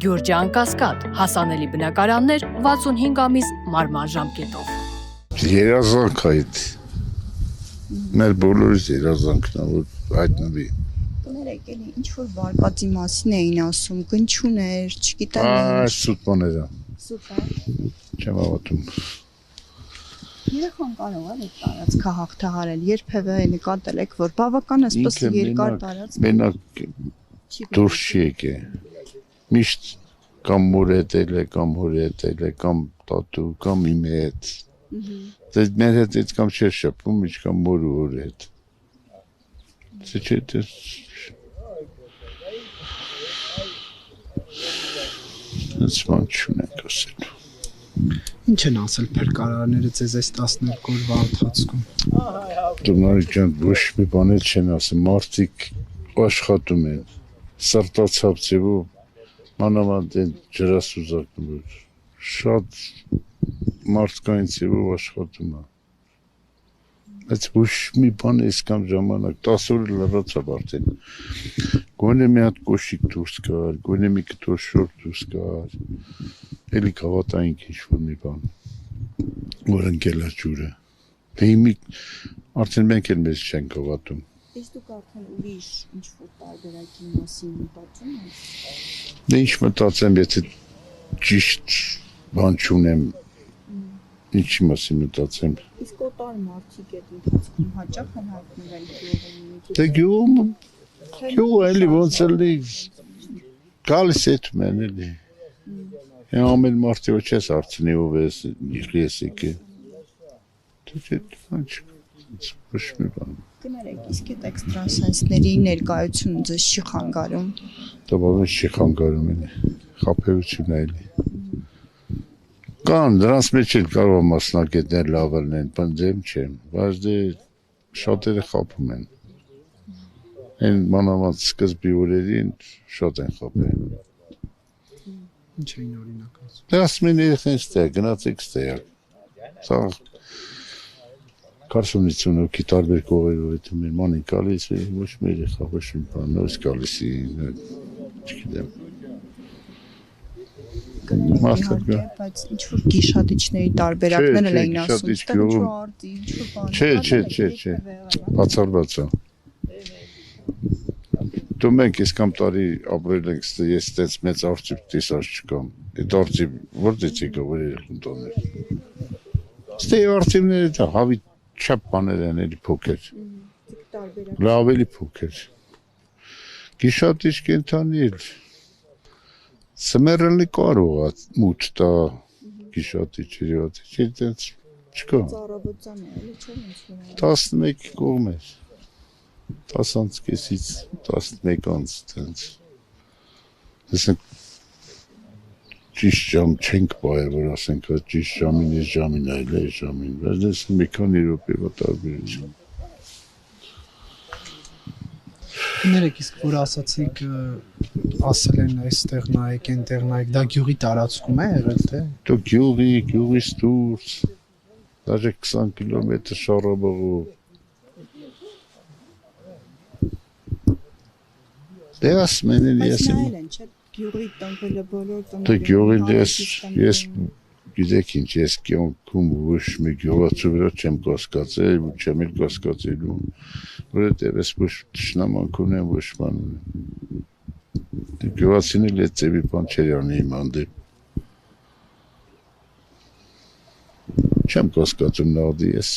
Գյուրջան Կասկադ, հասանելի բնակարաններ 65 ամիս մարման ժամկետով։ Երազանք այդ, մեր բոլորիս երազանքն որ հայտնվի։ Կներեք էլի, ինչ-որ վարկածի մասին էին ասում, գնչուներ, չգիտեմ ինչ։ Սուտ բաներ են։ Սուպեր։ Չեմ հավատում։ Երեխան կարող է այդ տարածքը հաղթահարել, երբևէ նկատել եք, որ բավական է սպասի երկար տարածք։ Մենակ դուրս չի եկել։ Միշտ կամ մոր հետ է, կամ հոր հետ է, կամ տատու, կամ իմ հետ։ Դե մեր հետ այդ կամ չէր շփվում, ինչքան մոր ու հոր հետ։ Դե չէ դե Սման չունենք ասել։ Ինչ են ասել փրկարարները ձեզ այս 12 օրվա ընթացքում։ Դուրնարի ջան, ոչ մի բան չեն ասել, մարդիկ աշխատում են, սրտացավ ձևով, մանավանդ են ջրասուզակում, շատ մարդկային ձևով աշխատում է։ Բայց ոչ մի բան այսքան ժամանակ, 10 օր լրացավ արդեն։ Գոնե մի հատ կոշիկ դուրս գար, գոնե մի կտոր շորտ դուրս գար, էլի կավատայինք ինչ-որ մի բան, որ ընկել է ջուրը։ Դե հիմի արդեն մենք էլ մեզ չենք հավատում։ Իսկ դուք արդեն ուրիշ ինչ-որ տարբերակի մասին մտածում եք։ Դե ինչ մտածեմ, եթե ճիշտ բան չունեմ, ինչի մասին մտածեմ։ Իսկ օտար մարդիկ այդ ընթացքում հաճախ են հայտնվել գյուղում։ Դե գյուղը էլի ոնց էլի գալիս էթում են էլի։ Ամեն մարդի ոչ ես հարցնի ով ես եկե։ Դե չէ ոչ մի բան։ Կներեք, իսկ այդ էքստրասենսների ներկայությունը ձեզ չի խանգարում։ Դա բավական չի խանգարում էլի։ Խաբեություն է էլի։ Կան, դրանց մեջ էլ կարող մասնակետներ լավ լինեն, բնդեմ չեմ, բայց դե շատերը խաբում են։ Այն մանավանդ սկզբի օրերին շատ են խաբել։ Ինչ էին օրինակ ասում։ Դե ասում են երեխեն ստեղ, գնացեք ստեղ։ Սա 40-50 հոգի տարբեր կողերով է թվում են, ման են գալիս, ոչ մի երեխա, ոչ մի բան, նորից գալիս են, չգիտեմ։ Բայց ինչ-որ գիշատիչների տարբերակներ էին ասում, ստեղ ինչ-որ արտի, ինչ-որ բան։ Չէ, բացառված է։ Դու մենք իսկամ տարի ապրել ենք, ես ստեց մեծ արծիվ տեսած չկամ, այդ արծիվ որտեղից եկա, որ երեխուն տաներ։ Ստե արծիվները դա հավի չափ բաներ են էլի փոքր, լավ էլի փոքր։ Գիշատիչ կենթանի էլ Սմերելի կարող է մուտ տա գիշատիչերի հատ, չէ դենց չկա։ Ծառաբոծան է, էլի չէ ինչ-որ։ 11 կողմ էր, 10 կեսից 11 անց դենց։ Տեսնենք ճիշտ ժամ չենք բայել, որ ասենք ճիշտ ժամին ես ժամին այլ է ժամին, բայց դες մի քանի րոպեվա տարբերություն։ Կներեք, իսկ որ ասացիք ասել են այստեղ նայեք, այնտեղ նայեք, դա գյուղի տարածքում է եղել թե։ Դու գյուղից դուրս, դաժե 20 կիլոմետր շառաբողով։ Դե ասում են ես Բայց նայել են, չէ, գյուղի տնկելը բոլոր տնկելը։ Դե գյուղի ես գիտեք ինչ, ես կյանքում ոչ մի գյուղացու վրա չեմ կասկածել, չեմ էլ կասկածելու, որովհետև ես ոչ թշնամանք ունեմ, ոչ բան ունեմ։ Դե գյուղացին էլ այդ ձևի բան չեր անի իմ հանդեպ։ Չեմ կասկածում նավդի ես։